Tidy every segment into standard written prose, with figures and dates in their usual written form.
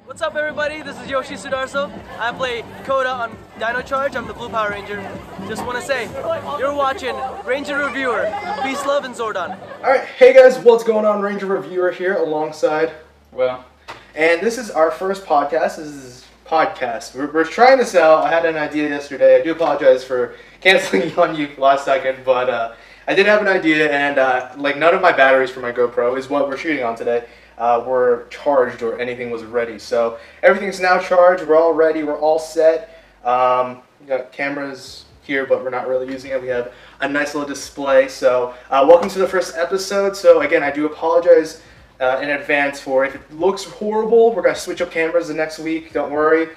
What's up, everybody? This is Yoshi Sudarso. I play Coda on Dino Charge. I'm the Blue Power Ranger. Just want to say, you're watching Ranger Reviewer. Peace, love, and Zordon. Alright, hey guys, what's going on? Ranger Reviewer here alongside Well. And this is our first podcast. This is podcast. We're trying this out. I had an idea yesterday. I do apologize for canceling on you last second, but I did have an idea, and like none of my batteries for my GoPro is what we're shooting on today. Were charged or anything was ready. So everything's now charged. We're all ready. We're all set. We got cameras here, but we're not really using it. We have a nice little display. So welcome to the first episode. So again, I do apologize in advance for if it looks horrible. We're going to switch up cameras the next week. Don't worry.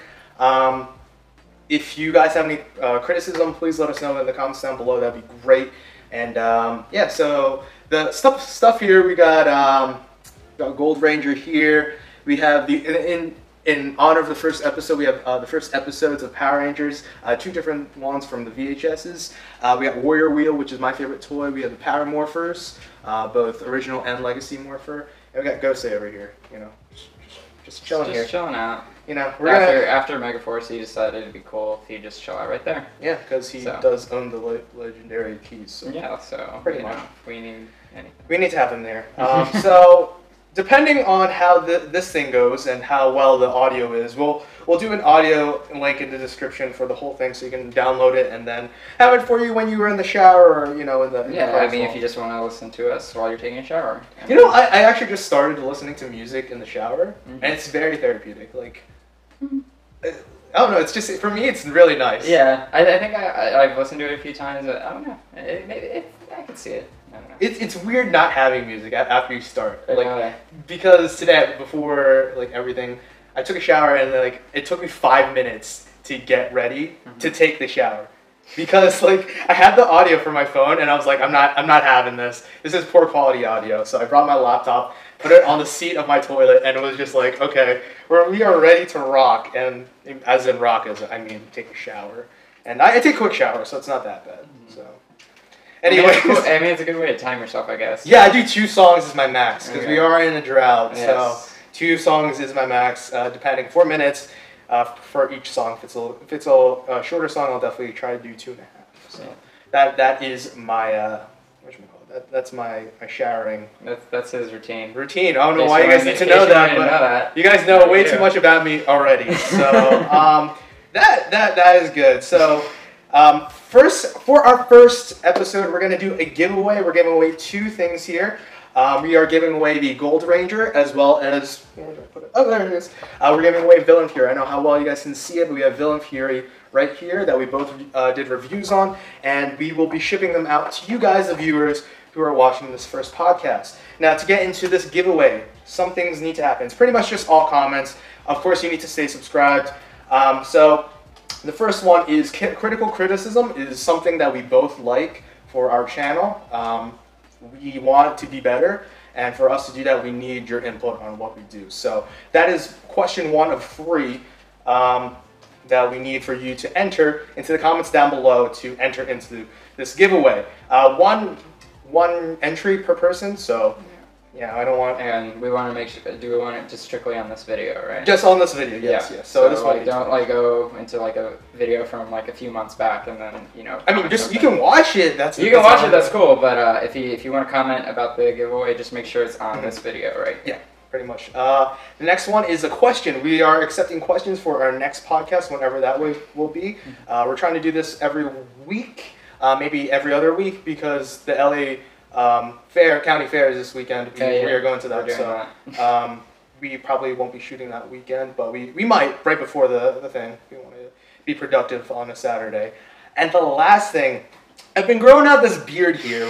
If you guys have any criticism, please let us know in the comments down below. That'd be great. And yeah, so the stuff here, we got Gold Ranger here. We have the in honor of the first episode, we have the first episodes of Power Rangers, two different ones from the VHSs. We got Warrior Wheel, which is my favorite toy. We have the Power Morphers, both original and Legacy Morpher, and we got Gosei over here. You know, just chilling here. Just chilling out. You know, after Megaforce, he decided it'd be cool if he just chill out right there. Yeah, because he does own the legendary keys. So yeah, so pretty much. We need anything. We need to have him there. So. Depending on how this thing goes and how well the audio is, we'll do an audio link in the description for the whole thing, so you can download it and then have it for you when you were in the shower or in the I mean, if you just want to listen to us while you're taking a shower. I actually just started listening to music in the shower, and it's very therapeutic. Like, I don't know. It's just for me, it's really nice. Yeah, I think I've listened to it a few times, but I don't know. I can see it. It's weird not having music after you start, because today before everything, I took a shower and it took me 5 minutes to get ready to take the shower, because I had the audio for my phone and I was like, I'm not having this. This is poor quality audio. So I brought my laptop, put it on the seat of my toilet, and it was just like, okay, we are ready to rock, and as in rock as I mean take a shower, and I take quick showers, so it's not that bad. So. Anyway, I mean, it's a good way to time yourself, I guess. Yeah, I do 2 songs as my max, because we are in a drought, so 2 songs is my max, depending, 4 minutes for each song. If it's a shorter song, I'll definitely try to do 2.5. So that is my, that's my showering. That's his routine. I don't know why you guys need to know that, but you guys know way too much about me already. So that is good. So. For our first episode, we're going to do a giveaway. We're giving away 2 things here. We are giving away the Gold Ranger, as well as, where did I put it? Oh, there it is. We're giving away Villain Fury. I know how well you guys can see it, but we have Villain Fury right here that we both did reviews on, and we will be shipping them out to you guys, the viewers who are watching this first podcast. Now, to get into this giveaway, some things need to happen. It's pretty much just all comments. Of course, you need to stay subscribed. The first one is critical criticism is something that we both like for our channel. We want to be better, and for us to do that, we need your input on what we do. So that is question 1 of 3 that we need for you to enter into the comments down below to enter into this giveaway. One entry per person, so... Yeah, I don't want... And we want to make sure... Do we want it just strictly on this video, right? Just on this video, yes. So this one... don't go into a video from a few months back and then, I mean, you can watch it. That's cool. But if you want to comment about the giveaway, just make sure it's on this video, right? Yeah, pretty much. The next one is a question. We are accepting questions for our next podcast, whenever that will be. We're trying to do this every week, maybe every other week, because the LA... county fair is this weekend. We are going to that, so we probably won't be shooting that weekend, but we might right before the thing. We want to be productive on a Saturday. And the last thing, I've been growing out this beard here,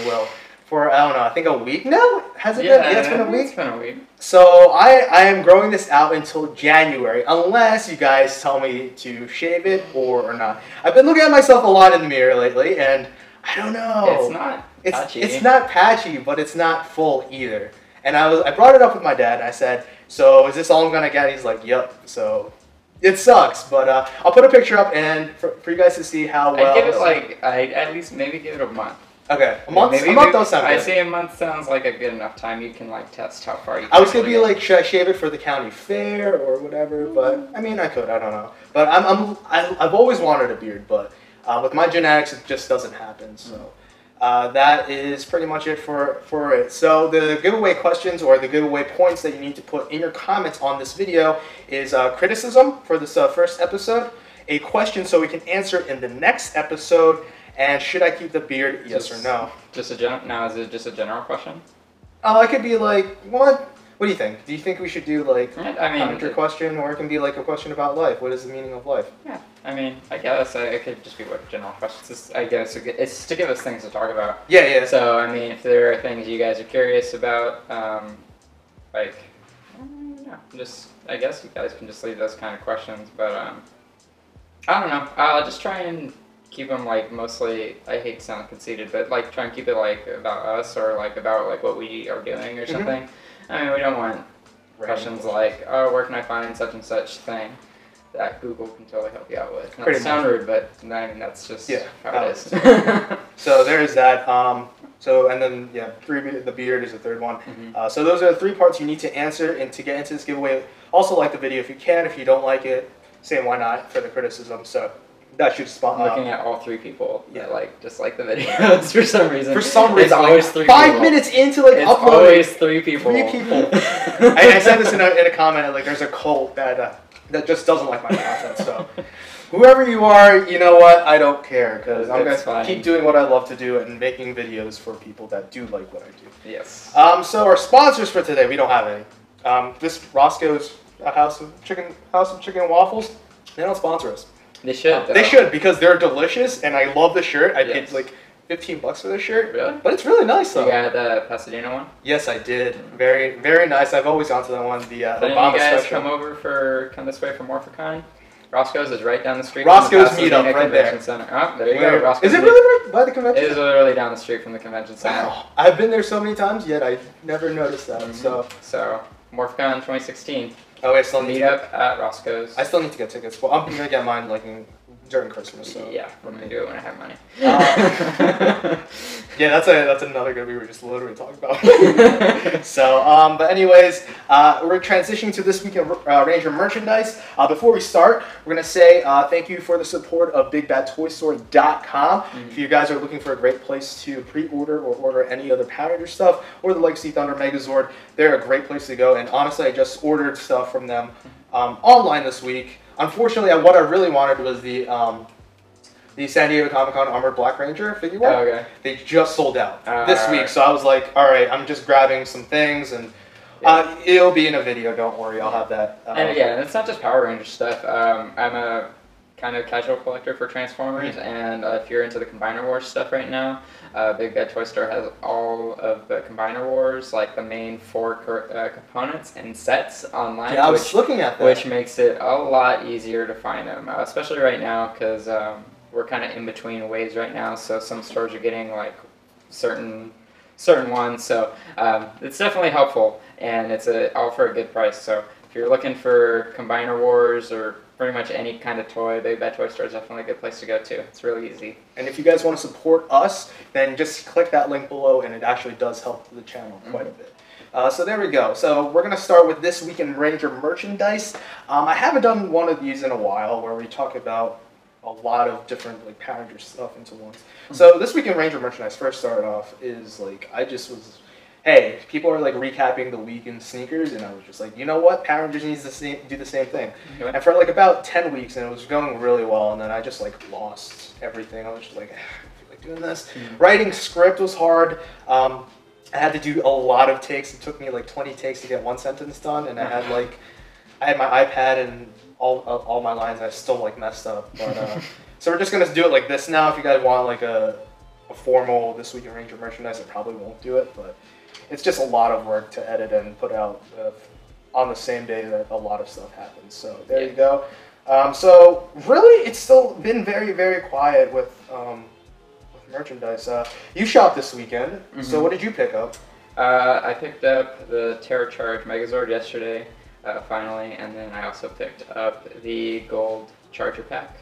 for I don't know, I think a week now. Has it been? Yeah, it's been a week. It's been a week. So I am growing this out until January, unless you guys tell me to shave it or not. I've been looking at myself a lot in the mirror lately, and I don't know. It's not. It's not patchy, but it's not full either. And I brought it up with my dad, and I said, so is this all I'm going to get? He's like, yep. So it sucks, but I'll put a picture up and for you guys to see how well. I'd give it I'd at least maybe give it a month. Okay, a month does sound good. I say a month sounds like a good enough time. You can like test how far you can. I was gonna be like, should I shave it for the county fair or whatever? But I mean, I could. I don't know. But I've always wanted a beard, but with my genetics, it just doesn't happen. So that is pretty much it for it. So the giveaway questions or the giveaway points that you need to put in your comments on this video is criticism for this first episode, a question so we can answer in the next episode. And should I keep the beard? Yes or no? Now is it just a general question? It could be like what? What do you think? Do you think we should do like I mean, a question, or it can be like a question about life? What is the meaning of life? Yeah, I mean, I guess it could just be what general questions. I guess it's to give us things to talk about. Yeah, yeah. So I mean, if there are things you guys are curious about, like, no, just I guess you guys can just leave those kind of questions. But I don't know. I'll just try and keep them like mostly, I hate to sound conceited, but like try and keep it like about us or like about like what we are doing or something. I mean, we don't want questions like, oh, where can I find such and such thing that Google can totally help you out with. Not to sound rude, but I mean, that's just how it is. So there's that. So, and then, yeah, the beard is the third one. So those are the 3 parts you need to answer and to get into this giveaway. Also like the video if you can. If you don't like it, say why not for the criticism. So that should spot. Looking at all 3 people that like just like the videos for some reason. For some reason, it's always 3 5 people. minutes into like it's uploading. Always 3 people. 3 people. I said this in a comment. Like, there's a cult that just doesn't like my content. So, whoever you are, you know what? I don't care because I'm gonna keep doing what I love to do and making videos for people that do like what I do. Yes. So our sponsors for today, we don't have any. This Roscoe's House of Chicken and Waffles. They don't sponsor us. They should. They should because they're delicious and I love the shirt. I paid like $15 for this shirt. Really? But it's really nice though. You got the Pasadena one? Yes, I did. Very, very nice. I've always gone to that one. The Obama you guys special. Come this way for Morphicon? Roscoe's is right down the street. Roscoe's from the meetup right there. Center. Oh, there you go. Roscoe's is it really right by the convention? It is literally down the street from the convention center. Wow. I've been there so many times, yet I never noticed that. So Morphicon 2016. Oh, I still need meetup at Roscoe's. I still need to get tickets. Well, I'm gonna get mine like during Christmas. So. Yeah, I'm gonna do it when I have money. Yeah, that's another good we were just literally talking about. So, but anyways, we're transitioning to this week in Ranger merchandise. Before we start, we're gonna say thank you for the support of BigBadToyStore.com. If you guys are looking for a great place to pre-order or order any other Power Ranger stuff or the Legacy Thunder Megazord, they're a great place to go. And honestly, I just ordered stuff from them online this week. Unfortunately, what I really wanted was the San Diego Comic-Con Armored Black Ranger figure. Oh, okay. They just sold out this week, so I was like, all right, I'm just grabbing some things, and it'll be in a video. Don't worry, I'll have that. And yeah, it's not just Power Ranger stuff. I'm a kind of casual collector for Transformers, and if you're into the Combiner Wars stuff right now, Big Bad Toy Store has all of the Combiner Wars, like the main 4 components and sets online. Yeah, I was looking at that. Which makes it a lot easier to find them, especially right now, because we're kind of in between waves right now, so some stores are getting like certain ones, so it's definitely helpful, and it's all for a good price. So if you're looking for Combiner Wars or pretty much any kind of toy, Big Bad Toy Store is definitely a good place to go to. It's really easy. And if you guys want to support us, then just click that link below, and it actually does help the channel quite a bit. So there we go. So we're going to start with This Week in Ranger merchandise. I haven't done one of these in a while where we talk about a lot of different like Power Ranger stuff into ones. So This Week in Ranger merchandise, first started off, is like, I just was, hey, people are like recapping the week in sneakers, and I was just like, you know what, Power Rangers needs to do the same thing. And for like about 10 weeks, and it was going really well, and then I just like lost everything. I was just like, I feel like doing this. Writing script was hard. I had to do a lot of takes. It took me like 20 takes to get one sentence done, and I had my iPad and all my lines, and I still like messed up. But so we're just gonna do it like this now. If you guys want like a formal This Week in Ranger merchandise, I probably won't do it, but it's just a lot of work to edit and put out on the same day that a lot of stuff happens. So there you go. So really, it's still been very, very quiet with merchandise. You shopped this weekend, so what did you pick up? I picked up the Terror Charge Megazord yesterday, finally, and then I also picked up the Gold Charger Pack,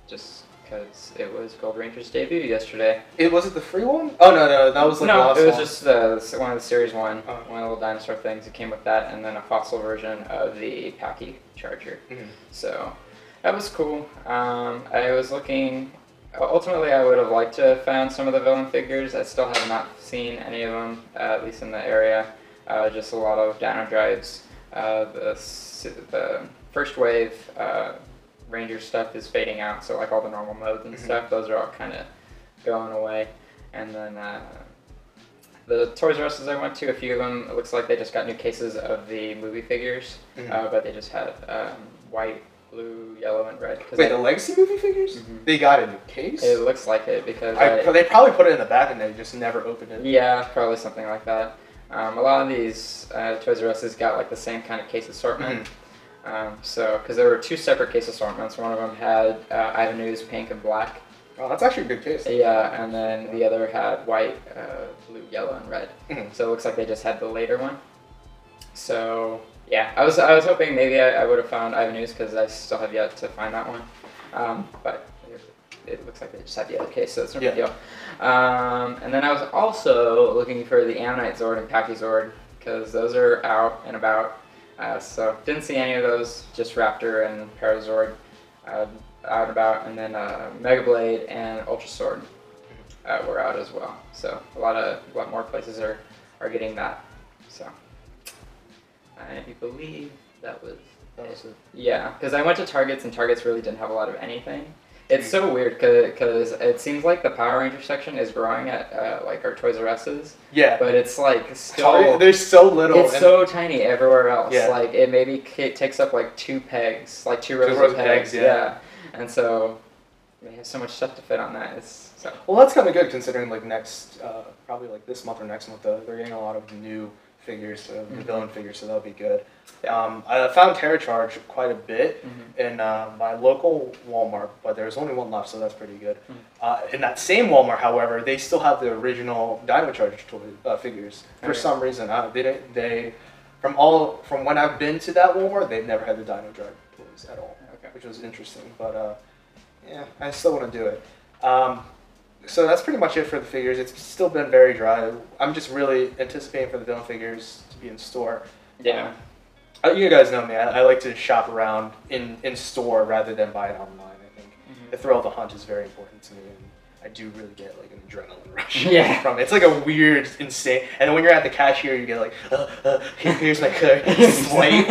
just because it was Gold Ranger's debut yesterday. Was it the free one? Oh no, that was like the last it was one. just one of the Series 1, one of the little dinosaur things. It came with that, and then a fossil version of the Packy Charger. So that was cool. I was looking. Ultimately, I would have liked to have found some of the villain figures. I still have not seen any of them, at least in the area. Just a lot of Dino drives. The first wave Ranger stuff is fading out, so like all the normal modes and stuff, those are all kind of going away. And then the Toys R Us's I went to, a few of them, it looks like they just got new cases of the movie figures, but they just had white, blue, yellow, and red. Wait, the Legacy movie figures? They got a new case? It looks like it because they probably put it in the back and they just never opened it. Yeah, probably something like that. A lot of these Toys R Us's got like the same kind of case assortment. Because there were 2 separate case assortments. One of them had Ivanhoe's pink and black. Oh, that's actually a good case. Yeah, and then the other had white, blue, yellow, and red. So it looks like they just had the later one. So yeah, I was hoping maybe I would have found Ivanhoe's because I still have yet to find that one. But it looks like they just had the other case, so it's no big deal. And then I was also looking for the Ammonite Zord and Packy Zord because those are out and about. So didn't see any of those, just Raptor and Parazord out and about, and then Mega Blade and Ultra Sword were out as well. So a lot more places are getting that. So I believe that was it. Yeah, because I went to Targets and Targets really didn't have a lot of anything. It's so weird because it seems like the Power Ranger section is growing at like our Toys R Us's. Yeah. But it's like still there's so little. It's so tiny everywhere else. Yeah. Like it takes up like 2 pegs, like 2 rows of pegs. Yeah. And so they have so much stuff to fit on that. Well, that's kind of good considering like next, probably like this month or next month, they're getting a lot of new figures, the villain figures, so that'll be good. I found Terra Charge quite a bit in my local Walmart, but there's only one left, so that's pretty good. In that same Walmart, however, they still have the original Dino Charge figures for some reason. From when I've been to that Walmart, they've never had the Dino Charge toys at all, which was interesting. But yeah, I still want to do it. So that's pretty much it for the figures. It's still been very dry. I'm just really anticipating for the villain figures to be in store. Yeah. You guys know me. I like to shop around in store rather than buy it online. I think the thrill of the hunt is very important to me, and I do really get like an adrenaline rush from it. It's like a weird, insane. And then when you're at the cashier, you get like, here's my card, swipe.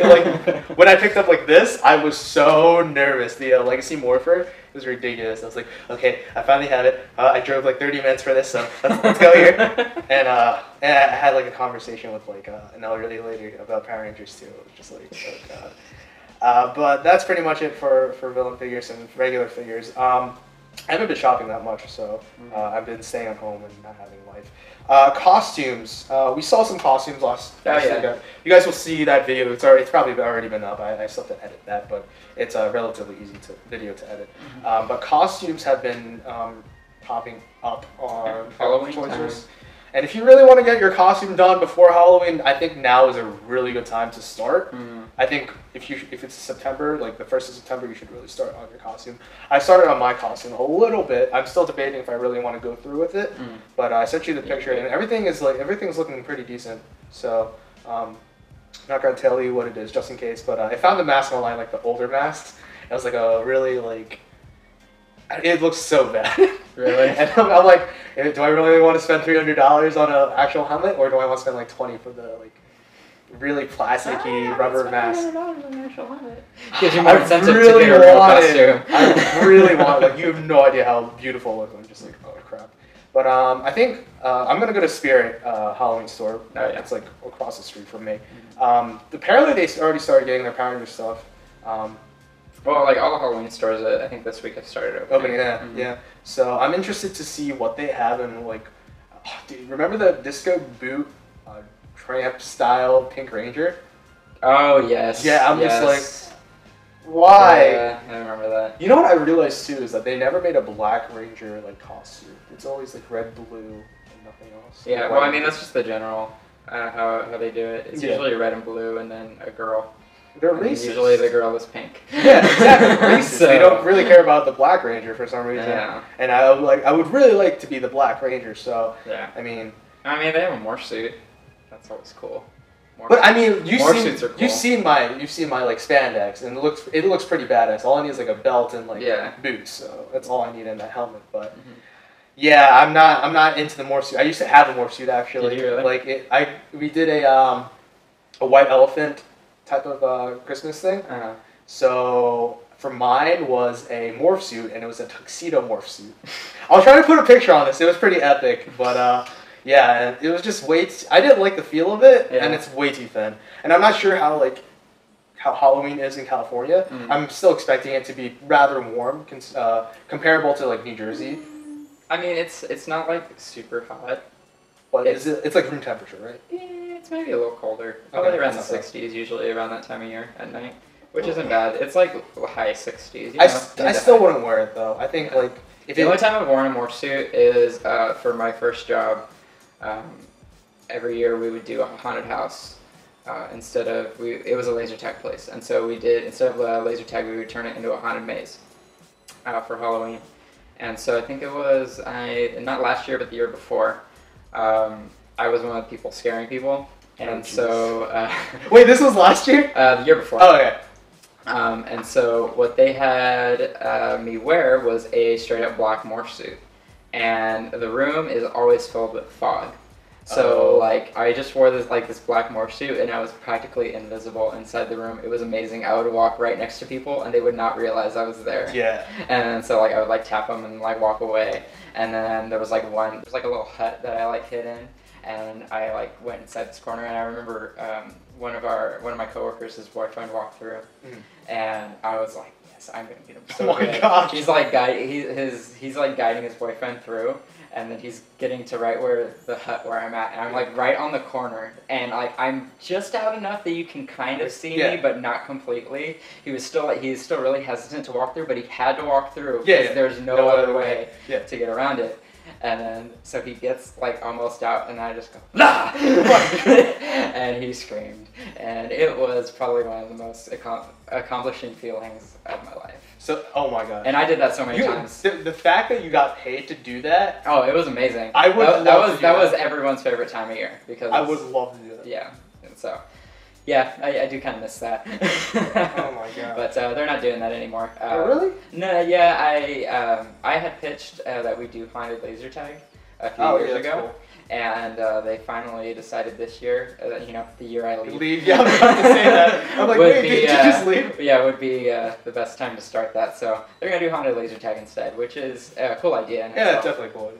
Like when I picked up like this, I was so nervous. The Legacy Morpher. It was ridiculous. I was like, okay, I finally have it. I drove like 30 minutes for this, so let's go here. And I had like a conversation with like an elderly lady about Power Rangers too. It was just like, oh god. But that's pretty much it for villain figures and regular figures. I haven't been shopping that much, so I've been staying at home and not having life. Costumes. We saw some costumes last week. You guys will see that video. It's probably already been up. I still have to edit that, but it's a relatively easy video to edit. But costumes have been popping up on Halloween Toys R Us. And if you really want to get your costume done before Halloween, I think now is a really good time to start. I think if it's September, like the 1st of September, you should really start on your costume. I started on my costume a little bit. I'm still debating if I really want to go through with it. But I sent you the picture, and everything's looking pretty decent. So I'm not gonna tell you what it is just in case. But I found the mask online, like the older masks. It was like a really like. It looks so bad. Really? And I'm like, do I really want to spend $300 on an actual helmet, or do I want to spend like $20 for the like really plasticky rubber mask? Gives you more incentive to get a real costume. I really want it. Like, you have no idea how beautiful it looks. I'm just like, oh crap. But I think I'm gonna go to Spirit Halloween store. It's like across the street from me. Apparently they already started getting their Power Ranger stuff. Well, like all the Halloween stores, I think this week have started opening. Yeah. So I'm interested to see what they have and like. Dude, remember the Disco Boot Tramp style Pink Ranger? Oh yes. Yeah, I'm just like, why? Yeah, I remember that. You know what I realized too is that they never made a Black Ranger like costume. It's always like red, blue, and nothing else. Yeah. Well, I mean that's just the general how they do it. It's usually red and blue, and then a girl. They're racist. Usually the girl is pink. Yeah, exactly. Racist. So- They don't really care about the Black Ranger for some reason. Yeah. And I would really like to be the Black Ranger. So Yeah. I mean, they have a morph suit. That's always cool. but I mean, morph suits are cool. you've seen my like spandex, and it looks pretty badass. All I need is like a belt and like boots. So that's all I need in that helmet. But yeah, I'm not into the morph suit. I used to have a morph suit actually. Did you really? Like we did a white elephant type of Christmas thing. Uh-huh. So for mine was a morph suit, and it was a tuxedo morph suit. I'll try to put a picture on this. It was pretty epic, but yeah, and it was just I didn't like the feel of it, and it's way too thin. And I'm not sure how Halloween is in California. I'm still expecting it to be rather warm, comparable to like New Jersey. I mean, it's not like super hot. But it's like room temperature, right? Yeah, it's maybe a little colder. Probably around the 60s, usually around that time of year at night, which isn't bad. It's like high 60s. I still wouldn't wear it though. I think like the only time I've worn a morph suit is for my first job. Every year we would do a haunted house it was a laser tag place, and so instead of a laser tag, we would turn it into a haunted maze for Halloween. And so I think it was not last year but the year before. I was one of the people scaring people, and wait, this was last year? The year before. Oh, okay. And so what they had me wear was a straight up black morph suit, and the room is always filled with fog. So I just wore this black morph suit, and I was practically invisible inside the room. It was amazing. I would walk right next to people, and they would not realize I was there. Yeah. And so I would tap them and walk away. And then there was a little hut that I hid in, and I went inside this corner. And I remember one of my coworkers, his boyfriend, walked through, and I was like, yes, I'm gonna get him. So oh my gosh. He's guiding his boyfriend through. And then he's getting to right where the hut where I'm at, and I'm right on the corner, and I'm just out enough that you can kind of see me, but not completely. He's still really hesitant to walk through, but he had to walk through because there's no other way to get around it. And then so he gets almost out, and I just go nah! And he screamed, and it was probably one of the most accomplishing feelings of my life. So, oh my god. And I did that so many times. The fact that you got paid to do that. Oh, it was amazing. I would that was everyone's favorite time of year because I would love to do that. Yeah, and so yeah, I do kind of miss that. Oh my god. But they're not doing that anymore. Oh, really? No, yeah, I had pitched that we do haunted laser tag a few years ago. Cool. And they finally decided this year, the year I leave. Yeah, I'm about to say that. I'm like, wait, did you just leave? Yeah, it would be the best time to start that. So they're going to do haunted laser tag instead, which is a cool idea. Yeah, it's definitely cool.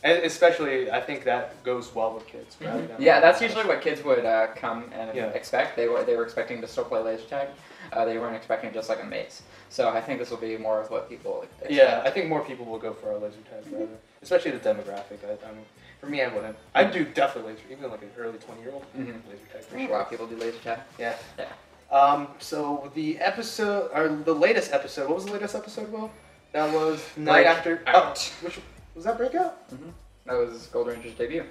And especially, I think that goes well with kids. Yeah, that's usually what kids would come and expect. They were expecting to still play laser tag. They weren't expecting just a maze. So I think this will be more of what people expect. Yeah, I think more people will go for a laser tag rather, especially the demographic. For me, I wouldn't. I'd do definitely laser, even an early 20-year-old laser tag. For sure. A lot of people do laser tag. Yeah. So the episode, or the latest episode, what was the latest episode, Will? That was Night After. Which was that Breakout? That was Gold Ranger's debut.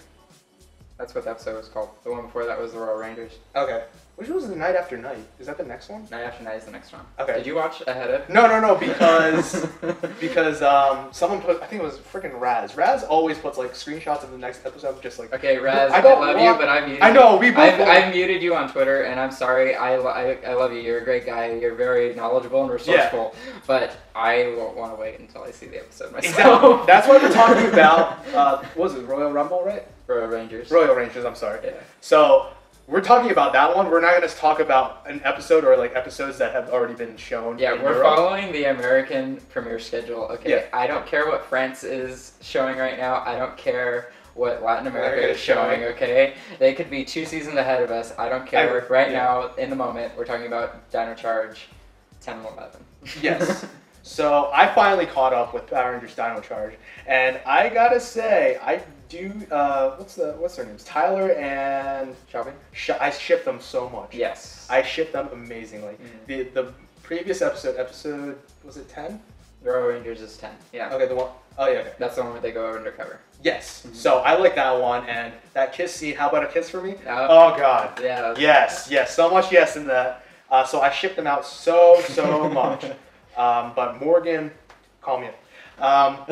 That's what the episode was called. The one before that was the Royal Rangers. Okay. Which was the Night After Night? Is that the next one? Night After Night is the next one. Okay. Did you watch ahead of? No, because someone put, I think it was freaking Raz. Raz always puts screenshots of the next episode, just Okay, Raz, I love you, but I'm muted. I know we both. I've muted you on Twitter, and I'm sorry. I love you. You're a great guy. You're very knowledgeable and resourceful. Yeah. But I won't want to wait until I see the episode myself. Exactly. That's what we're talking about. What was it, Royal Rumble, right? Royal Rangers. Royal Rangers. I'm sorry. Yeah. So. We're talking about that one. We're not going to talk about an episode or episodes that have already been shown. Yeah, we're following the American premiere schedule. Okay, yeah. I don't care what France is showing right now. I don't care what Latin America is showing. Okay, they could be 2 seasons ahead of us. I don't care. Right now, in the moment, we're talking about Dino Charge 10 and 11. Yes. So I finally caught up with Power Rangers Dino Charge, and I gotta say, I do. What's their names? Tyler and Shelby. I ship them so much. Yes. I ship them amazingly. The previous episode was it 10? The Royal Rangers is 10. Yeah. Okay, the one. Oh yeah. Okay. That's the one where they go undercover. Yes. So I like that one, and that kiss scene. How about a kiss for me? Oh God. Yeah. Yes. So much yes in that. So I shipped them out so much. But Morgan, call me up.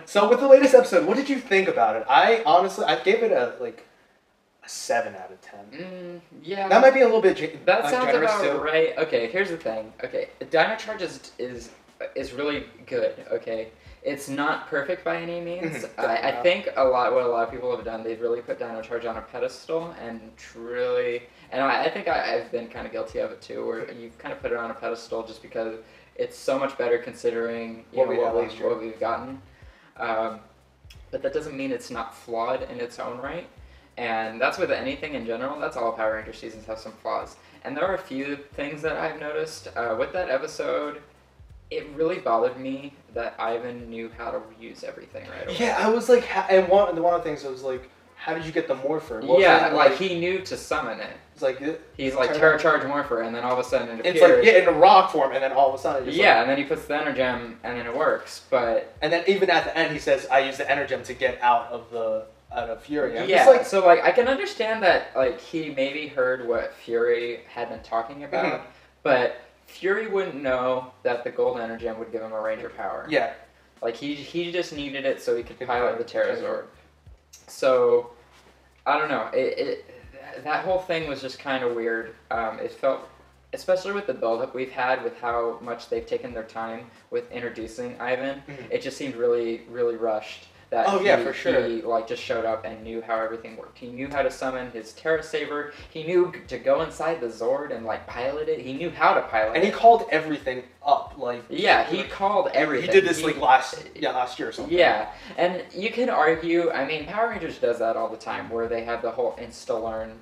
So with the latest episode, what did you think about it? I gave it a 7 out of 10. Yeah. That might be a little bit that sounds generous about too. right. Okay, here's the thing. Okay, Dino Charge is really good. Okay, it's not perfect by any means. I think what a lot of people have done, they've really put Dino Charge on a pedestal and I think I've been kind of guilty of it too, where you kind of put it on a pedestal just because it's so much better considering what we've gotten. But that doesn't mean it's not flawed in its own right. And that's with anything in general. That's all Power Ranger seasons have some flaws. And there are a few things that I've noticed. With that episode, it really bothered me that Ivan knew how to use everything right away. Yeah, I was like, and one of the things I was like, how did you get the Morpher? He knew to summon it. It's like he's like Terra Charge Morpher, and then all of a sudden it appears. It's like in a rock form, and then all of a sudden. And then he puts the Energem, and then it works. And then even at the end, he says, "I use the Energem to get out of Fury." So I can understand that he maybe heard what Fury had been talking about, but Fury wouldn't know that the Gold Energem would give him a Ranger power. Yeah. He just needed it so he could pilot the Terrazord. So, I don't know. That whole thing was just kind of weird. It felt, especially with the build-up we've had, with how much they've taken their time with introducing Ivan, it just seemed really, really rushed. That for sure. He just showed up and knew how everything worked. He knew how to summon his Terra Saber. He knew to go inside the Zord and pilot it. He knew how to pilot it. And he called everything up. He called everything. He did this last year or something. Yeah, and you can argue. I mean, Power Rangers does that all the time, where they have the whole insta-learn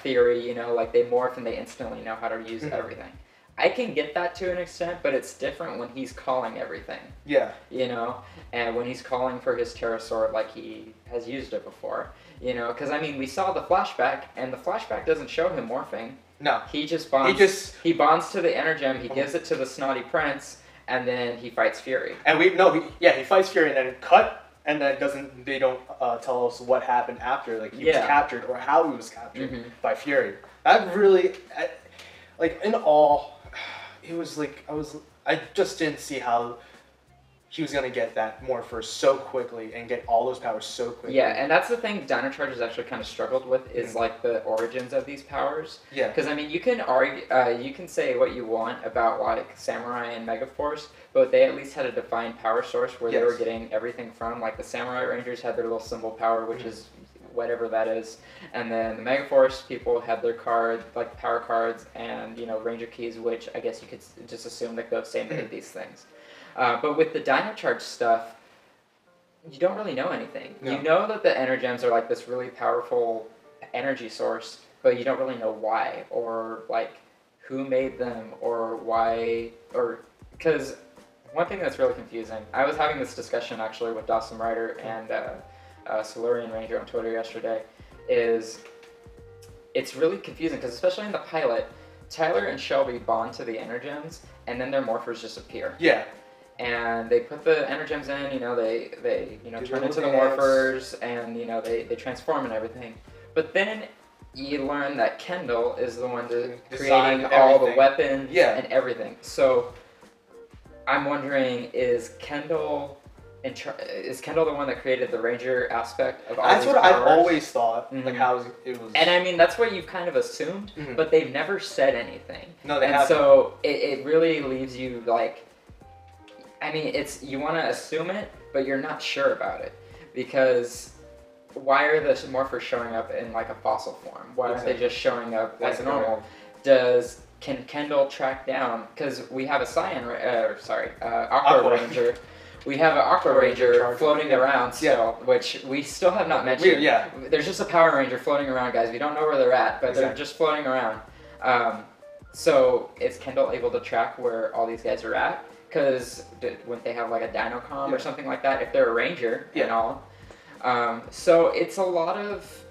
theory. They morph and they instantly know how to use everything. I can get that to an extent, but it's different when he's calling everything. Yeah. And when he's calling for his Terrasword like he has used it before. Because, we saw the flashback, and the flashback doesn't show him morphing. No. He just bonds. He bonds to the Energem, he gives it to the Snotty Prince, and then he fights Fury. And he fights Fury and then cut, and then they don't tell us what happened after. He was captured, or how he was captured by Fury. That really, in all... It was I just didn't see how he was going to get that Morpher so quickly and get all those powers so quickly. Yeah, and that's the thing Dino Charge has actually kind of struggled with is the origins of these powers. Yeah. Because you can argue, you can say what you want about Samurai and Megaforce, but they at least had a defined power source where they were getting everything from. The Samurai Rangers had their little symbol power, which is whatever that is, and then the Megaforce people had their card, power cards, and Ranger keys, which I guess you could just assume that Gosei made these things. But with the Dino Charge stuff, you don't really know anything. No. You know that the Energems are this really powerful energy source, but you don't really know why, or who made them, or why, or because one thing that's really confusing. I was having this discussion actually with Dawson Ryder and Silurian Ranger on Twitter yesterday, is it's really confusing because especially in the pilot, Tyler and Shelby bond to the Energems and then their morphers just appear. Yeah. And they put the Energems in, they turn into the morphers and they transform and everything. But then you learn that Kendall is the one creating all the weapons and everything. So I'm wondering, is Kendall the one that created the Ranger aspect of all That's these what powers? I've always thought, how it was. And that's what you've kind of assumed, but they've never said anything. No, they haven't. So it really leaves you you want to assume it, but you're not sure about it. Because why are the morphers showing up in a fossil form? Why aren't they just showing up as normal? Can Kendall track down, because we have a Aqua Ranger. We have an Aqua Ranger floating around still, which we still have not mentioned. There's just a Power Ranger floating around, guys. We don't know where they're at, but they're just floating around. So is Kendall able to track where all these guys are at? Because wouldn't they have a Dinocom or something like that if they're a Ranger and all? So it's a lot of...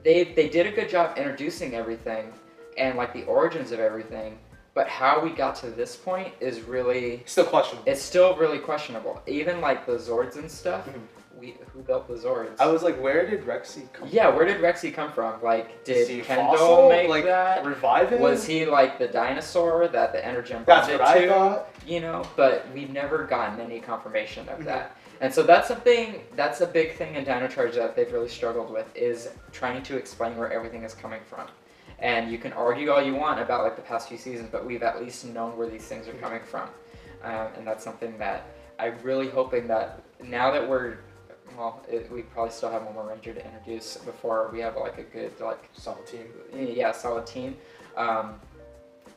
They did a good job introducing everything and the origins of everything. But how we got to this point is really... Still questionable. It's still really questionable. Even the Zords and stuff, who built the Zords? I was like, where did Rexy come from? Yeah, where did Rexy come from? Like, Is did he a Kendall fossil? make Like, that? revive him? Was he like the dinosaur that the Energem That's bonded what I to? thought. You know, but we've never gotten any confirmation of that. And so that's a big thing in Dino Charge that they've really struggled with, is trying to explain where everything is coming from. And you can argue all you want about like the past few seasons, but we've at least known where these things are coming from. And that's something that I'm really hoping that now that we probably still have one more Ranger to introduce before we have like a good like solid team. Yeah, solid team. I'm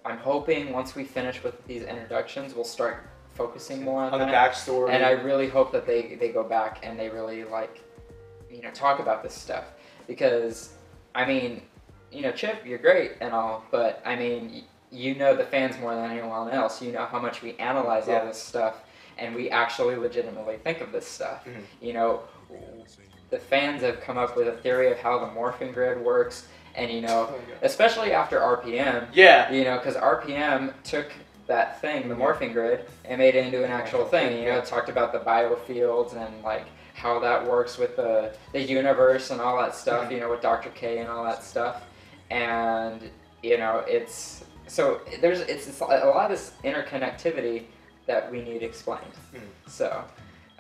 hoping once we finish with these introductions, we'll start focusing more on the that. backstory. And I really hope that they go back and they really like, you know, talk about this stuff, because I mean, you know, Chip, you're great and all, but I mean, you know the fans more than anyone else. You know how much we analyze all this stuff, and we actually legitimately think of this stuff. You know, the fans have come up with a theory of how the morphing grid works, and you know, especially after RPM. Yeah. You know, because RPM took that thing, the morphing grid, and made it into an actual thing. You know, it talked about the biofields and like how that works with the universe and all that stuff. You know, with Dr. K and all that stuff, and you know, it's a lot of this interconnectivity that we need explained. So,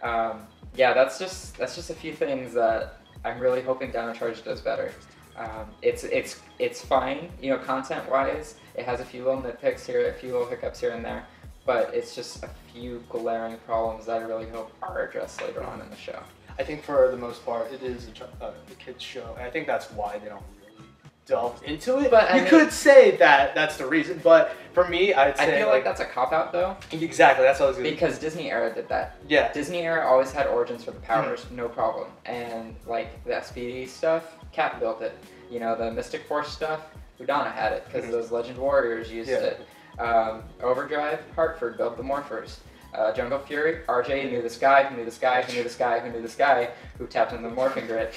yeah, that's just a few things that I'm really hoping Dino Charge does better. It's fine, you know, content-wise. It has a few little nitpicks here, a few little hiccups here and there, but it's just a few glaring problems that I really hope are addressed later on in the show. I think for the most part, it is a kids' show, and I think that's why they don't really delve into it. But you could say that that's the reason, but for me, I feel like that's a cop-out, though. Exactly, that's what I was going to Because Disney Era did that. Yeah. Disney Era always had origins for the powers, no problem. And, like, the SPD stuff, Cat built it. You know, the Mystic Force stuff, Udana had it, because those Legend Warriors used it. Overdrive, Hartford built the Morphers. Jungle Fury, RJ knew this guy, who knew this guy, who knew this guy, who knew this guy, who tapped into the morphing grid,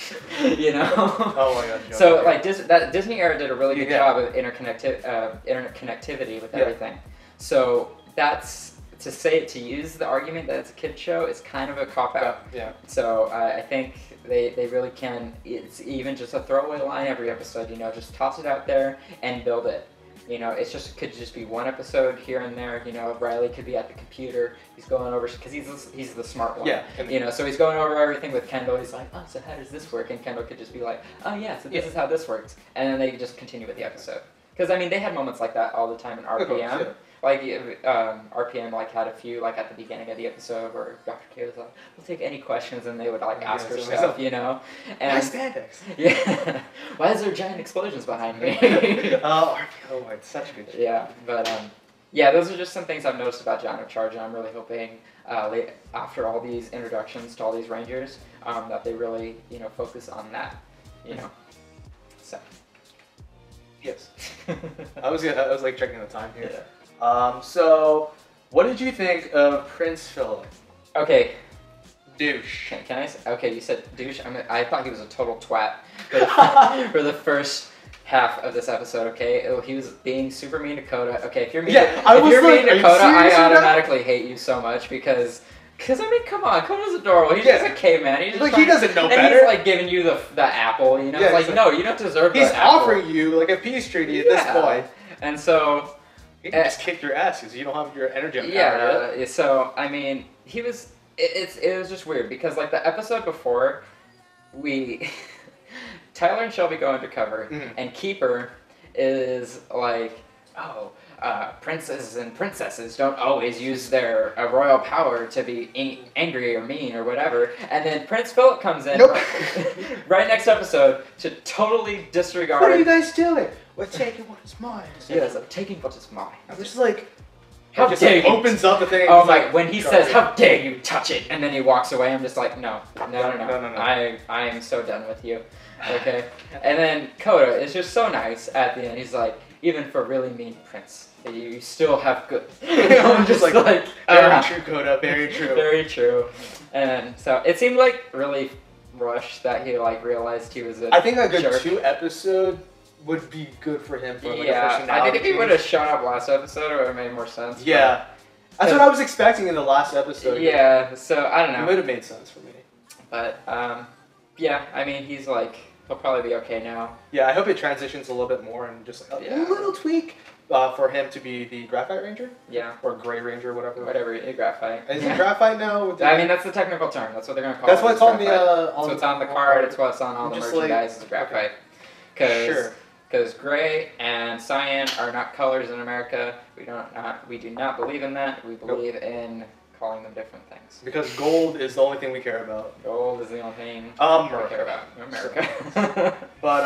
you know? Oh my god. So, like, Disney Era did a really good job of interconnectivity with everything. So, to use the argument that it's a kid's show is kind of a cop-out. Yeah. So, I think they really can, it's even just a throwaway line every episode, you know, just toss it out there and build it. You know, could just be one episode here and there. You know, Riley could be at the computer. He's going over, because he's the smart one. Yeah. You know, so he's going over everything with Kendall. He's like, oh, so how does this work? And Kendall could just be like, oh yeah, so this is how this works. And then they just continue with the episode. Because I mean, they had moments like that all the time in RPM. Like RPM like had a few like at the beginning of the episode where Dr. K was like, we'll take any questions, and they would like ask her stuff, you know. And spandex. Yeah. Why is there giant explosions behind me? Oh, it's such a good show. Yeah, but yeah, those are just some things I've noticed about Dino Charge, and I'm really hoping after all these introductions to all these Rangers, that they really, you know, focus on that, you know. So. Yes. I was like checking the time here. Yeah. So, what did you think of Prince Philip? Okay. Douche. Can I say? Okay, you said douche. I thought he was a total twat for the first half of this episode. Okay, he was being super mean to Coda. Okay, if you're mean, to Coda, I automatically hate you so much because I mean, come on, Coda's adorable. He's just a caveman. He's just like he doesn't know better. And he's like giving you the apple. You know, it's like no, you don't deserve the apple. He's offering you like a peace treaty at this point, and so. He can just kick your ass because you don't have your energy. Yeah, so I mean, it was just weird because like the episode before, Tyler and Shelby go undercover, and Keeper is like, oh, princes and princesses don't always use their royal power to be angry or mean or whatever, and then Prince Philip comes in right next episode to totally disregard. What are you guys doing? We're taking what is mine. Yes, I'm taking what is mine. I'm just like, how dare you? Opens up the thing. Oh my! When he says, "How dare you touch it," and then he walks away, I'm just like, no. I am so done with you. Okay. And then Coda is just so nice at the end. He's like, even for really mean Prince, you still have good. I'm just like very true, Coda. Very true. Very true. And so it seemed like really rushed that he like realized he was a. I think a good jerk. 2 episode would be good for him for like a personality I think if he change. would have shown up last episode, it would have made more sense. Yeah. That's what I was expecting in the last episode. Yeah, so I don't know. It would have made sense for me. But yeah, I mean, he's like, he'll probably be okay now. Yeah, I hope it transitions a little bit more and just a little tweak for him to be the Graphite Ranger. Yeah. Or Gray Ranger, whatever. Whatever, graphite. Is it Graphite now? I mean, that's the technical term. That's what they're going to call it. That's what it's on the... That's what's on the card. It's what's on all the merchandise is graphite. Because gray and cyan are not colors in America. We do not believe in that. We believe in calling them different things. Because gold is the only thing we care about. Gold is the only thing we care about. America. But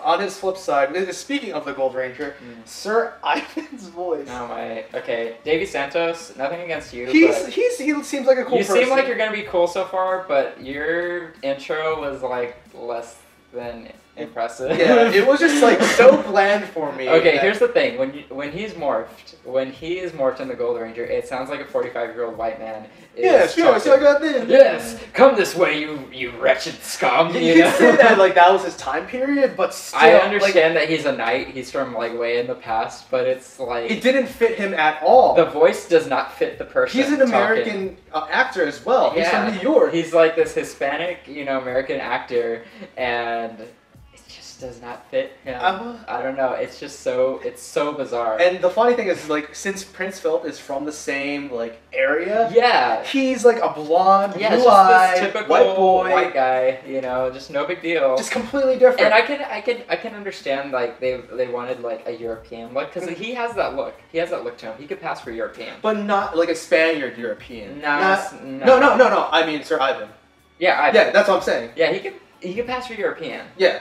on his flip side, speaking of the Gold Ranger, Sir Ivan's voice. Oh my. Okay, Davey Santos. Nothing against you. He seems like a cool person. You seem like you're gonna be cool so far, but your intro was like less than impressive. Yeah, it was just like so bland for me. Okay, here's the thing: when he is morphed in the Gold Ranger, it sounds like a 45-year-old white man. Yeah, sure. So I got this. Yes, come this way, you wretched scum. You can say that like that was his time period, but still, I understand that he's a knight. He's from like way in the past, but it's like it didn't fit him at all. The voice does not fit the person. He's an American actor as well. He's from New York. He's like this Hispanic, American actor, and does not fit him. I don't know. It's just so bizarre. And the funny thing is, like, since Prince Philip is from the same like area, he's like a blonde, blue-eyed, typical white boy, white guy. Just no big deal. Just completely different. And I can understand like they wanted like a European look because he has that look. He has that look to him. He could pass for European, but not like a Spaniard European. No. I mean Sir Ivan. Yeah, Ivan. Yeah, that's what I'm saying. Yeah, he could pass for European. Yeah.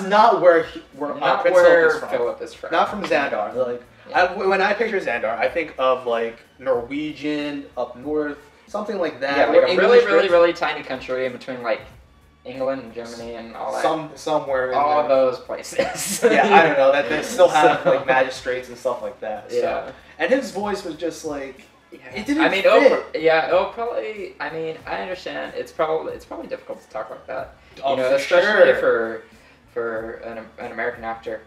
Not where Philip is from. Not from Xandar. Like when I picture Xandar, I think of like Norwegian up north, something like that. Yeah, like a really tiny country in between like England and Germany and all that. Somewhere in all those places. Yeah, I don't know. That they still have like magistrates and stuff like that. So. Yeah. And his voice was just like. It didn't fit. It'll probably. I mean, I understand. It's probably difficult to talk like that. Especially for an American actor.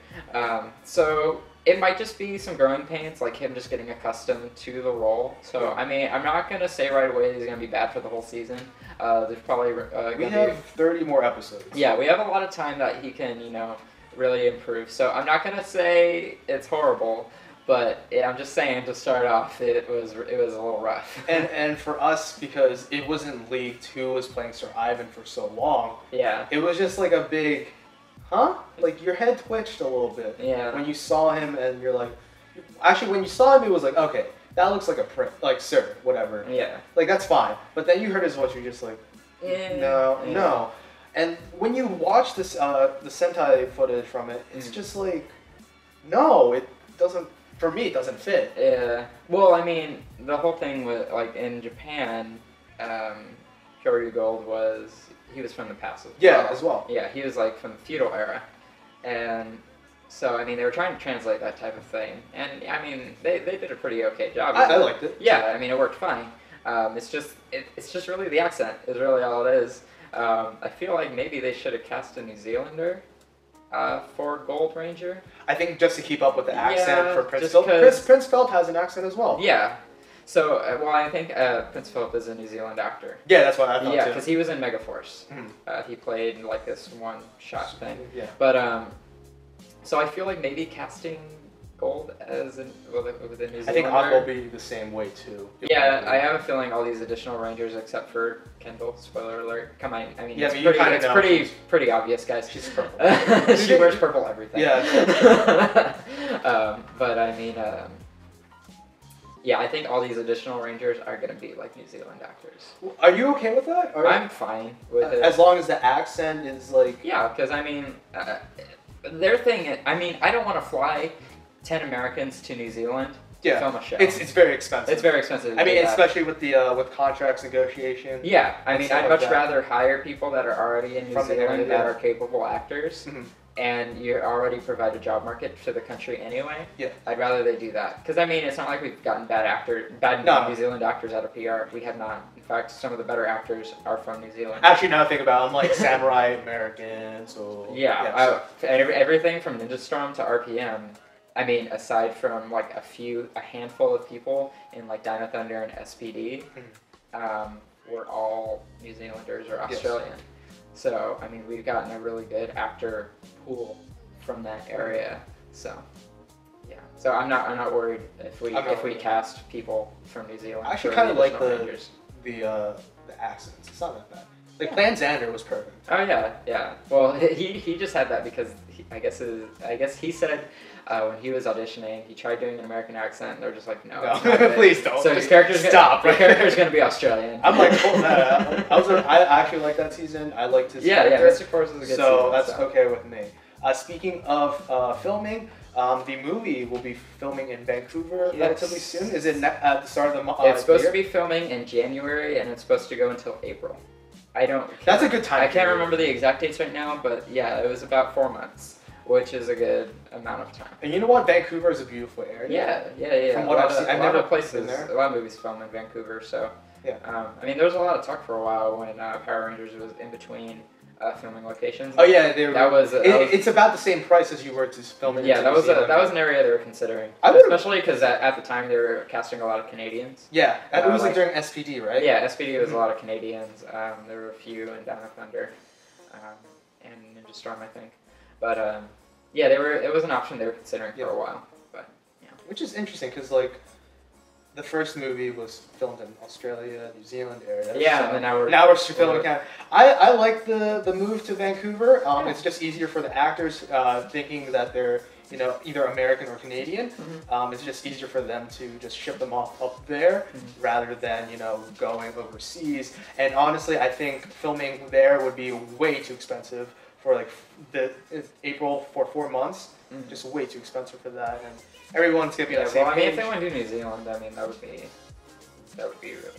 So it might just be some growing pains, like him just getting accustomed to the role. So I mean, I'm not gonna say right away he's gonna be bad for the whole season. There's probably we have 30 more episodes. Yeah, we have a lot of time that he can really improve. So I'm not gonna say it's horrible. But I'm just saying, to start off, it was a little rough. and for us, because it wasn't League 2 was playing Sir Ivan for so long. Yeah. It was just like a big, like your head twitched a little bit. Yeah. When you saw him, and you're like, actually, when you saw him, it was like, okay, that looks like a print, like Sir, whatever. Yeah. Like that's fine. But then you heard his voice, you're just like, no. And when you watch this, the Sentai footage from it, it's just like, no, it doesn't. For me, it doesn't fit. Yeah. Well, I mean, the whole thing with, like, in Japan, Kyoryu Gold he was from the past as well. Yeah, he was, like, from the feudal era. And so, I mean, they were trying to translate that type of thing. And, I mean, they did a pretty okay job. I liked it. Yeah, I mean, it worked fine. It's just really the accent is really all it is. I feel like maybe they should have cast a New Zealander. For Gold Ranger. I think just to keep up with the accent for Prince Philip. Prince Philip has an accent as well. Yeah. So, I think Prince Philip is a New Zealand actor. Yeah, that's what I thought too. Yeah, because he was in Megaforce. He played like this one-shot thing. Yeah. But, so I feel like maybe casting Gold with a New Zealander. I think Aqua will be the same way too. Yeah, I have a feeling all these additional Rangers, except for Kendall, spoiler alert, come on. I mean, yeah, it's pretty obvious, guys. She's purple. She wears purple everything. Yeah. But I mean, yeah, I think all these additional Rangers are going to be like New Zealand actors. Are you okay with that? I'm fine with it. As long as the accent is like... Yeah, because I mean, their thing, I mean, I don't want to fly 10 Americans to New Zealand to film a show. It's very expensive. It's very expensive. I mean, especially with the with contracts negotiation. Yeah, I mean, I'd much rather hire people that are already in New Zealand that are capable actors, and you already provide a job market to the country anyway. Yeah, I'd rather they do that because I mean, it's not like we've gotten bad New Zealand actors out of PR. We have not. In fact, some of the better actors are from New Zealand. Actually, now I think about it, I'm like samurai Americans. So everything from Ninja Storm to RPM. I mean, aside from like a handful of people in like Dino Thunder and SPD, were all New Zealanders or Australian. So I mean, we've gotten a really good actor pool from that area. So yeah, so I'm not worried if we cast people from New Zealand. I actually kind of like the accents. It's not that bad. Like Planzander was perfect. Oh yeah. Well, he just had that because I guess he said when he was auditioning, he tried doing an American accent, and they're just like, no, please don't. So his character's gonna be Australian. I'm like, pull that out. I actually like that season. I liked his character. Mystic Force is a good season. So that's okay with me. Speaking of filming, the movie will be filming in Vancouver relatively soon. Is it at the start of the month? It's supposed to be filming in January, and it's supposed to go until April. That's a good time. I can't remember the exact dates right now, but yeah, it was about 4 months, which is a good amount of time. And you know what? Vancouver is a beautiful area. Yeah. From what I've seen, I've never places, a lot of movies film in Vancouver, so yeah. I mean, there was a lot of talk for a while when Power Rangers was in between filming locations. Oh yeah, it's about the same price as you were to film it. Yeah, that was an area they were considering, especially because at the time they were casting a lot of Canadians. Yeah, it was like during SPD, right? Yeah, SPD was a lot of Canadians. There were a few in Down of Thunder, and Ninja Storm, I think. But yeah, it was an option they were considering for a while. But yeah, which is interesting because like the first movie was filmed in Australia, New Zealand area. Yeah, and then now we're filming in Canada. I like the move to Vancouver. It's just easier for the actors thinking that they're either American or Canadian. It's just easier for them to just ship them off up there rather than going overseas. And honestly, I think filming there would be way too expensive for like April for 4 months. Just way too expensive for that, and everyone's gonna be on the same page. I mean, if they went to New Zealand, I mean, that would be kind of weird.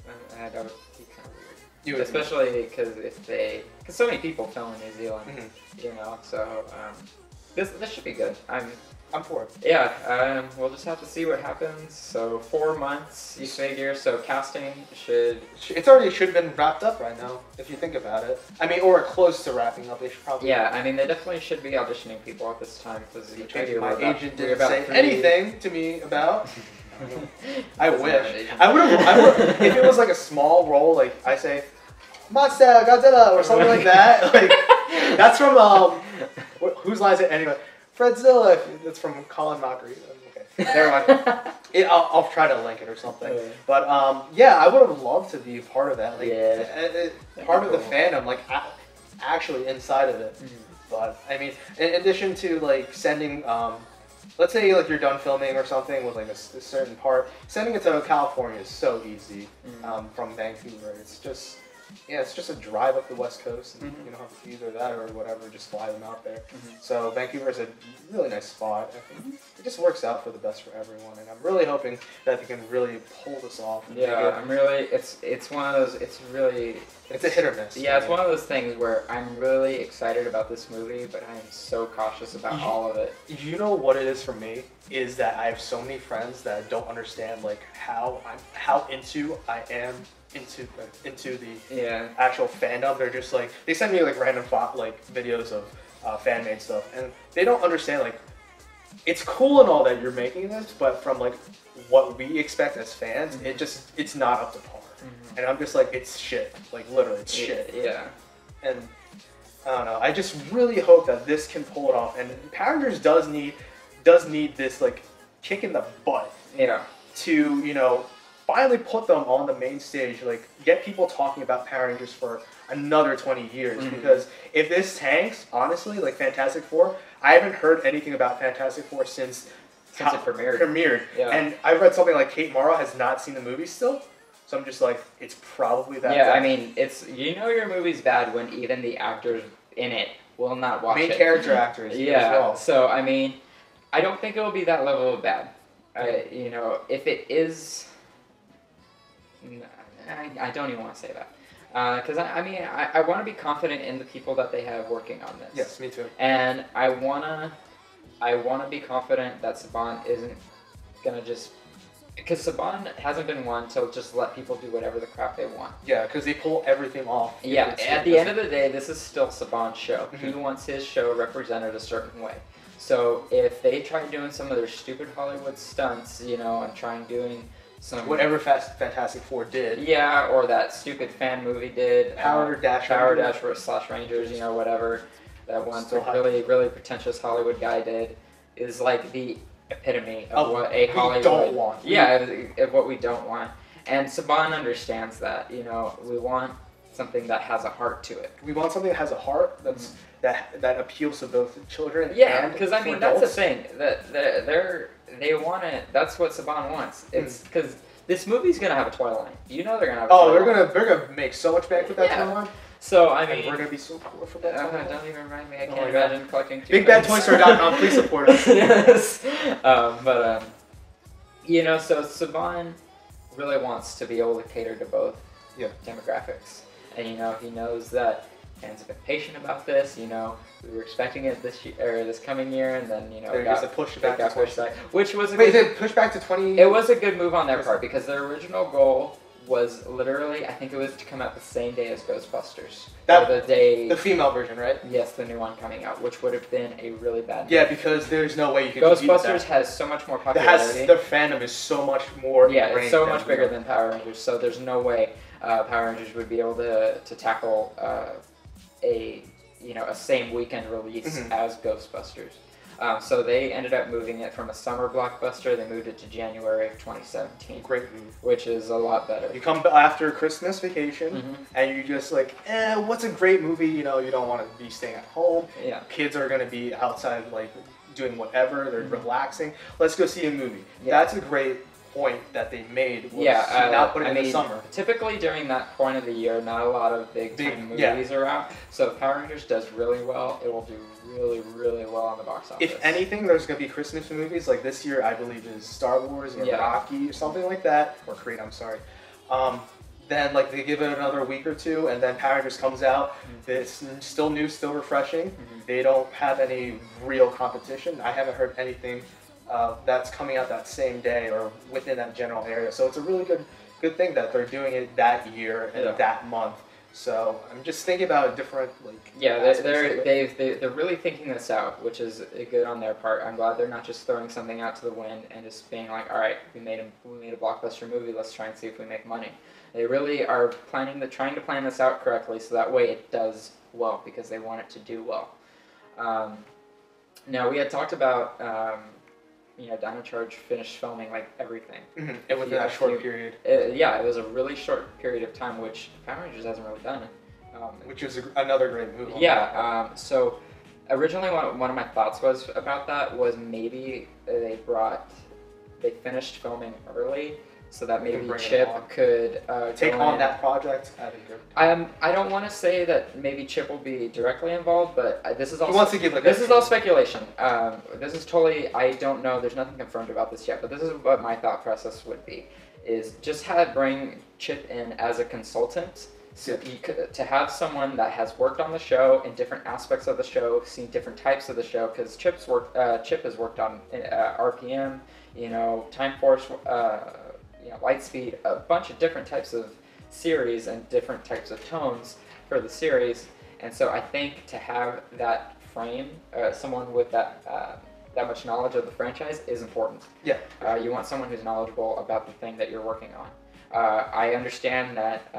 Especially because because so many people film in New Zealand, So this should be good. I'm for it. Yeah, we'll just have to see what happens. So 4 months, you figure. So casting it's already should have been wrapped up right now, if you think about it. I mean, or close to wrapping up. They should probably. Yeah, I mean, they definitely should be auditioning people at this time because my agent didn't say anything to me about. I wish. I would. If it was like a small role, like I say, Monster Godzilla or something like that. Like that's from whose line is it anyway? Fredzilla. That's from Colin Mockery. Okay, never mind. I'll try to link it or something. Yeah. But I would have loved to be part of that. Like, part of the fandom, like actually inside of it. But I mean, in addition to like sending, let's say like you're done filming or something with like a certain part, sending it to California is so easy from Vancouver. It's just a drive up the West Coast, and you don't have to either that or whatever, just fly them out there. So Vancouver is a really nice spot. I think it just works out for the best for everyone, and I'm really hoping that they can really pull this off. I'm really. It's one of those. It's a hit or miss. Yeah, it's one of those things where I'm really excited about this movie, but I'm so cautious about all of it. You know what it is for me is that I have so many friends that don't understand like how into I am into the actual fandom. They're just like, they send me like random videos of fan made stuff, and they don't understand like it's cool and all that you're making this, but from like what we expect as fans, it's not up to par. And I'm just like, it's shit. Like literally, it's shit. Yeah. And I don't know. I just really hope that this can pull it off. And Power Rangers does need this like kick in the butt. Yeah. To finally put them on the main stage, like get people talking about Power Rangers for another 20 years. Because if this tanks, honestly, like Fantastic Four, I haven't heard anything about Fantastic Four since it premiered. Yeah. And I've read something like Kate Mara has not seen the movie still. So I'm just like, it's probably that bad. I mean, your movie's bad when even the actors in it will not watch it. Main character actors as well. So I mean, I don't think it will be that level of bad. If it is, I don't even want to say that. Because I want to be confident in the people that they have working on this. Yes, me too. And I wanna be confident that Saban isn't gonna just. Because Saban hasn't been one to just let people do whatever the crap they want. Yeah, because they pull everything off. Yeah, at the end of the day, this is still Saban's show. He wants his show represented a certain way. So if they try doing some of their stupid Hollywood stunts, and trying doing some whatever Fantastic Four did. Yeah, or that stupid fan movie did. Power Dash / Rangers, you know, whatever that one Still really pretentious Hollywood guy did is like the epitome of what we a Hollywood don't want. of what we don't want. And Saban understands that. You know, we want something that has a heart to it. We want something that has a heart that's that appeals to both children. Yeah, and because I mean that's the thing that they want it. That's what Saban wants. It's because this movie's gonna have a toy line. You know they're gonna have. They're gonna make so much bank with that toy line. So I mean, and we're gonna be so poor for that. Don't even remind me. I can't imagine collecting. BigBadToyStore.com, please support us. Yes, you know, so Saban really wants to be able to cater to both demographics, and you know he knows that fans have been patient about this. You know, we were expecting it this coming year, and then you know it got pushed back, which was Wait, is it pushed back to 20? It was a good move on their part because their original goal was literally, I think it was to come out the same day as Ghostbusters. The female version, right? Yes, the new one coming out, which would have been a really bad movie. Yeah, because there's no way you could Ghostbusters has so much more popularity. The fandom is so much more. Yeah, it's so much bigger than Power Rangers, so there's no way Power Rangers would be able to tackle a same weekend release as Ghostbusters. So they ended up moving it from a summer blockbuster. They moved it to January of 2017. Great move. Which is a lot better. You come after Christmas vacation, and you just like, what's a great movie? You know, you don't want to be staying at home. Yeah. Kids are going to be outside, like, doing whatever. They're relaxing. Let's go see a movie. Yeah. That's a great point that they made. Was not put it in the summer. Typically during that point of the year, not a lot of big time movies are out. So if Power Rangers does really well, it will do really, really well on the box office. If anything, there's going to be Christmas movies. Like this year, I believe is Star Wars or Rocky or something like that. Or Creed, I'm sorry. Then like they give it another week or two, and then Power Rangers comes out. It's still new, still refreshing. They don't have any real competition. I haven't heard anything that's coming out that same day or within that general area. So it's a really good thing that they're doing it that year and that month. So I'm just thinking about a different they're really thinking this out, which is good on their part. I'm glad they're not just throwing something out to the wind and just being like, all right, we made a blockbuster movie. Let's try and see if we make money. They really are trying to plan this out correctly, so that way it does well because they want it to do well. Now we had talked about. Dino Charge finished filming like everything. It was that short period. It was a really short period of time, which Power Rangers hasn't really done. Which is another great movie. Yeah. So originally, one of my thoughts was about that was maybe they finished filming early. So that maybe Chip could take on that project. I don't want to say that maybe Chip will be directly involved, but this is all. He wants to give this is all speculation. This is totally. I don't know. There's nothing confirmed about this yet, but this is what my thought process would be: is just bring Chip in as a consultant. So to have someone that has worked on the show in different aspects of the show, seen different types of the show, because Chip has worked on RPM, Time Force. Lightspeed, a bunch of different types of series and different types of tones for the series, and so I think to have that frame, someone with that much knowledge of the franchise is important. Yeah. You want someone who's knowledgeable about the thing that you're working on. I understand that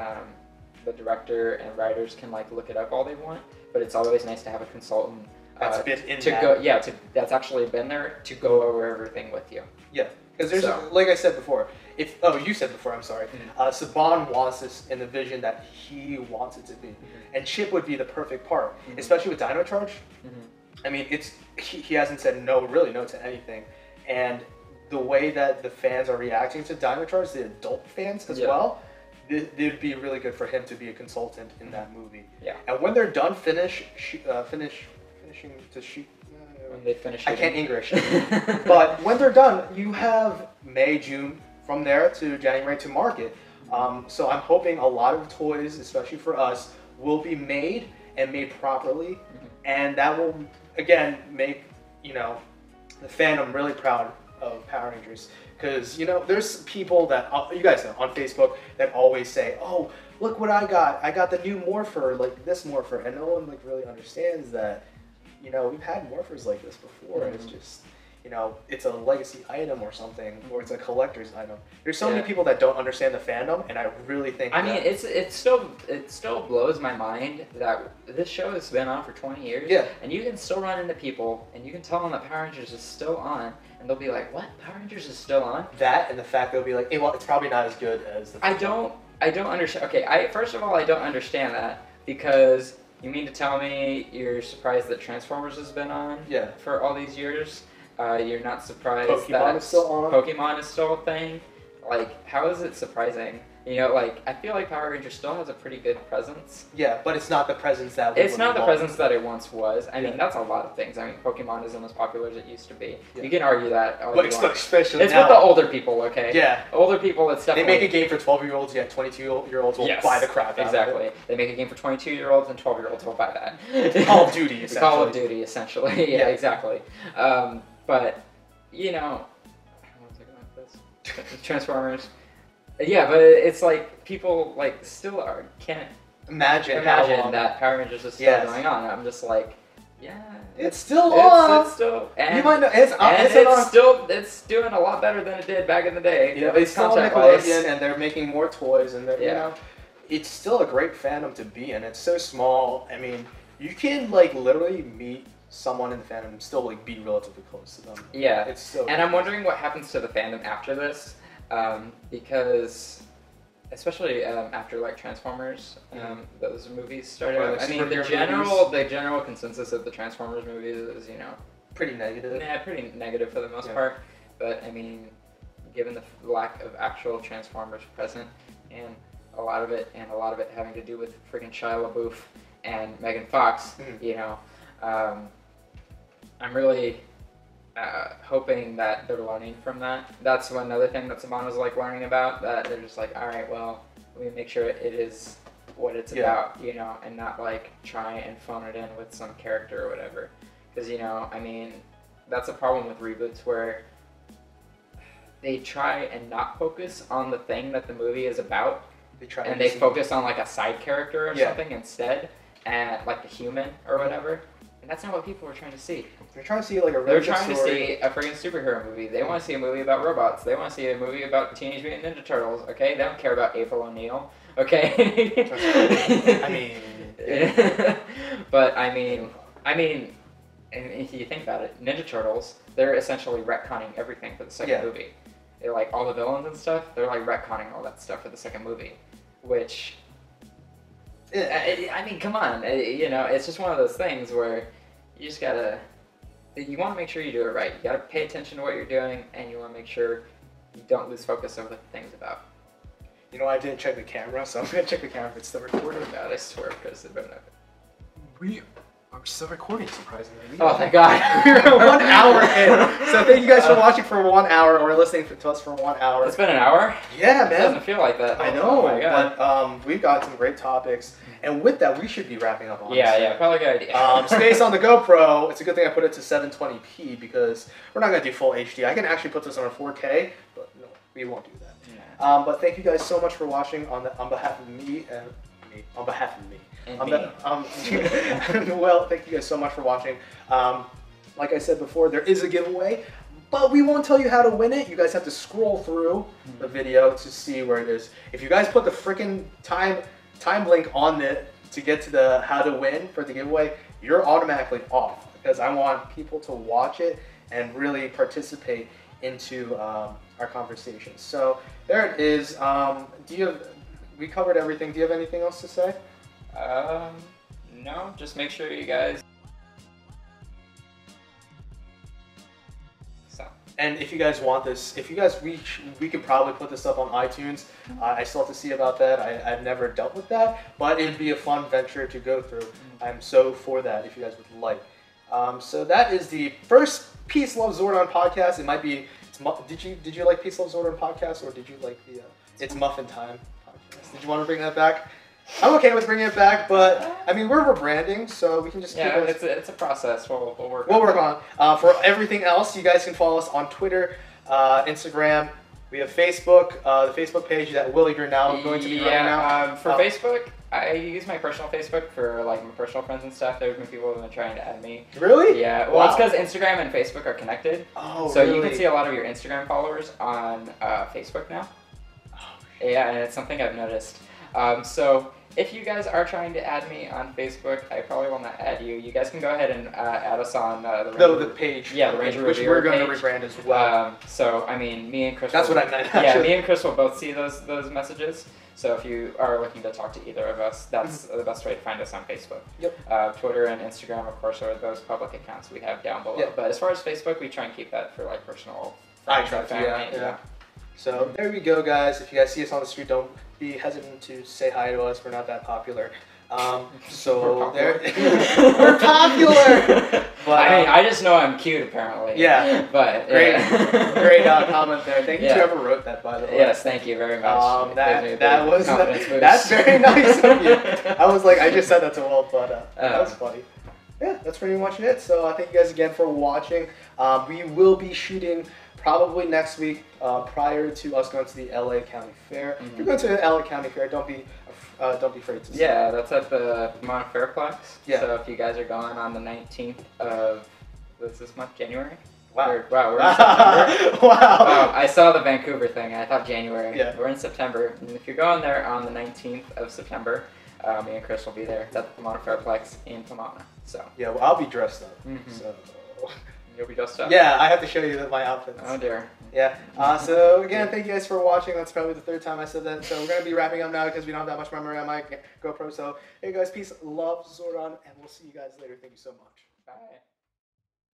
the director and writers can look it up all they want, but it's always nice to have a consultant that's that's actually been there to go over everything with you. Yeah. Because there's, like I said before, you said before, I'm sorry, Saban wants this in the vision that he wants it to be. And Chip would be the perfect part, especially with Dino Charge. I mean, he hasn't said no to anything. And the way that the fans are reacting to Dino Charge, the adult fans as well, it would be really good for him to be a consultant in that movie. Yeah. And when they're done finishing to shoot, when they finish I can't English. But when they're done, you have May, June, from there to January to market. So I'm hoping a lot of toys, especially for us, will be made and made properly. And that will, again, make, the fandom really proud of Power Rangers. Because, there's people that, you guys know, on Facebook that always say, oh, look what I got. I got the new Morpher, like this Morpher. And no one really understands that, we've had morphers like this before, and it's just, you know, it's a legacy item or something, or it's a collector's item. There's so many people that don't understand the fandom, and I really think I mean, it still blows my mind that this show has been on for 20 years. Yeah. And you can still run into people, and you can tell them that Power Rangers is still on, and they'll be like, "What? Power Rangers is still on?" That and the fact they'll be like, hey, well, it's probably not as good as the. I don't understand. Okay, first of all, I don't understand that, because you mean to tell me you're surprised that Transformers has been on for all these years? You're not surprised Pokemon is still on? Pokemon is still a thing? Like, how is it surprising? You know, like, I feel like Power Rangers still has a pretty good presence. Yeah, but it's not the presence that It's not the presence that it once was. I mean, that's a lot of things. I mean, Pokemon isn't as popular as it used to be. Yeah. You can argue that. But especially it's now. with the older people, okay? Yeah. Older people, it's definitely... They make a game for 12-year-olds, yet 22-year-olds will buy the crap out exactly. of it. They make a game for 22-year-olds, and 12-year-olds will buy that. Call of Duty, essentially. Call of Duty, essentially. Yeah, exactly. But, you know... I want to talk about this. Transformers... Yeah, but it's like people like still can't imagine that Power Rangers is still going on. I'm just like, yeah, it's still on. It's still, and you might know, it's doing a lot better than it did back in the day. Yeah, it's still on Nickelodeon, and they're making more toys, and you know, it's still a great fandom to be in. It's so small. I mean, you can like literally meet someone in the fandom and still like be relatively close to them. Yeah, it's so. And I'm wondering what happens to the fandom after this. Because, especially after like Transformers, those movies started. Like I mean, the general consensus of the Transformers movies is, you know, pretty negative. Yeah, pretty negative for the most part. But I mean, given the lack of actual Transformers present, and a lot of it having to do with freaking Shia LaBeouf and Megan Fox, you know, I'm really. Hoping that they're learning from that. That's another thing that Saban was like learning about, that they're just like, all right, well, we make sure it is what it's about, you know, and not like try and phone it in with some character or whatever. Because, you know, I mean, that's a problem with reboots where they try and not focus on the thing that the movie is about. They focus on like a side character or something instead, and like the human or whatever. And that's not what people are trying to see. They're trying to see like a They're trying to see a freaking superhero movie. They want to see a movie about robots. They want to see a movie about Teenage Mutant Ninja Turtles. Okay, they don't care about April O'Neil. Okay. I mean, but I mean, and if you think about it, Ninja Turtles, they're essentially retconning everything for the second movie. They're like all the villains and stuff. They're like retconning all that stuff for the second movie, which. I mean, come on. You know, it's just one of those things where you just gotta. You want to make sure you do it right. You gotta pay attention to what you're doing, and you want to make sure you don't lose focus over the things about. You know, I didn't check the camera, so I'm gonna check the camera if it's still recording. God, I swear, because it better not. We are still recording, surprisingly. Oh, thank God. We're 1 hour in. So thank you guys for watching for 1 hour, or listening to us for 1 hour. It's been an hour? Yeah, man. It doesn't feel like that. I know, oh my God. But we've got some great topics. And with that, we should be wrapping up on Yeah, probably a good idea. Space on the GoPro, it's a good thing I put it to 720p because we're not going to do full HD. I can actually put this on a 4K, but no, we won't do that. Yeah. But thank you guys so much for watching on behalf of me and me. On behalf of me. Well, thank you guys so much for watching. Like I said before, there is a giveaway, but we won't tell you how to win it. You guys have to scroll through the video to see where it is. If you guys put the freaking time link on it to get to the how to win for the giveaway, you're automatically off because I want people to watch it and really participate into our conversation. So there it is. We covered everything. Do you have anything else to say? No, just make sure you guys. And if you guys want this, we could probably put this up on iTunes. I still have to see about that. I've never dealt with that, but it'd be a fun venture to go through. I'm so for that if you guys would like. So that is the first Peace Love Zordon podcast. It might be. Did you like Peace Love Zordon podcast, or did you like the It's Muffin Time podcast? Did you want to bring that back? I'm okay with bringing it back, but I mean we're rebranding, so we can just keep it. It's a process. We'll work. We'll work on. For everything else, you guys can follow us on Twitter, Instagram. We have Facebook, the Facebook page that Willie, you're now going to be running now. For Facebook, I use my personal Facebook for like my personal friends and stuff. There's been people who have been trying to add me. Really? Yeah. Well, it's because Instagram and Facebook are connected. Oh, so really? you can see a lot of your Instagram followers on Facebook now. Oh, yeah, and it's something I've noticed. So if you guys are trying to add me on Facebook, I probably will not add you. You guys can go ahead and add us on the page. Yeah, the Ranger which Reviewer we're going to page. rebrand as well. So I mean, me and Chris. That's what I meant. Yeah, Actually. me and Chris will both see those messages. So if you are looking to talk to either of us, that's the best way to find us on Facebook. Yep. Twitter and Instagram, of course, are those public accounts we have down below. Yep. But as far as Facebook, we try and keep that for like personal I friends and try to, family. yeah. So there we go, guys. If you guys see us on the street, don't be hesitant to say hi to us. We're not that popular. So We're we're popular. But I mean, I just know I'm cute, apparently. Yeah. But great, yeah. great comment there. Thank you Yeah. to whoever wrote that, by the way. Yes, thank you very much. That's very nice of you. I was like, I just said that to Will, but that was funny. Yeah, that's pretty much it. So thank you guys again for watching. We will be shooting probably next week prior to us going to the LA County Fair. If you're going to the LA County Fair, don't be afraid to say. Yeah, that's at the Mount Fairplex. Yeah. So if you guys are going on the 19th of this month, January? Wow. Wow, we're in September. Wow. I saw the Vancouver thing. I thought January. Yeah. We're in September. And if you're going there on the 19th of September, me and Chris will be there. That's at the Mount Fairplex in Pomona. So. Yeah, well, I'll be dressed up. So. You'll be dressed up? Yeah, I have to show you my outfits. Oh dear. Yeah. So again, thank you guys for watching. That's probably the third time I said that. So we're gonna be wrapping up now because we don't have that much memory on my GoPro. So hey guys, peace, love, Zordon, and we'll see you guys later. Thank you so much. Bye.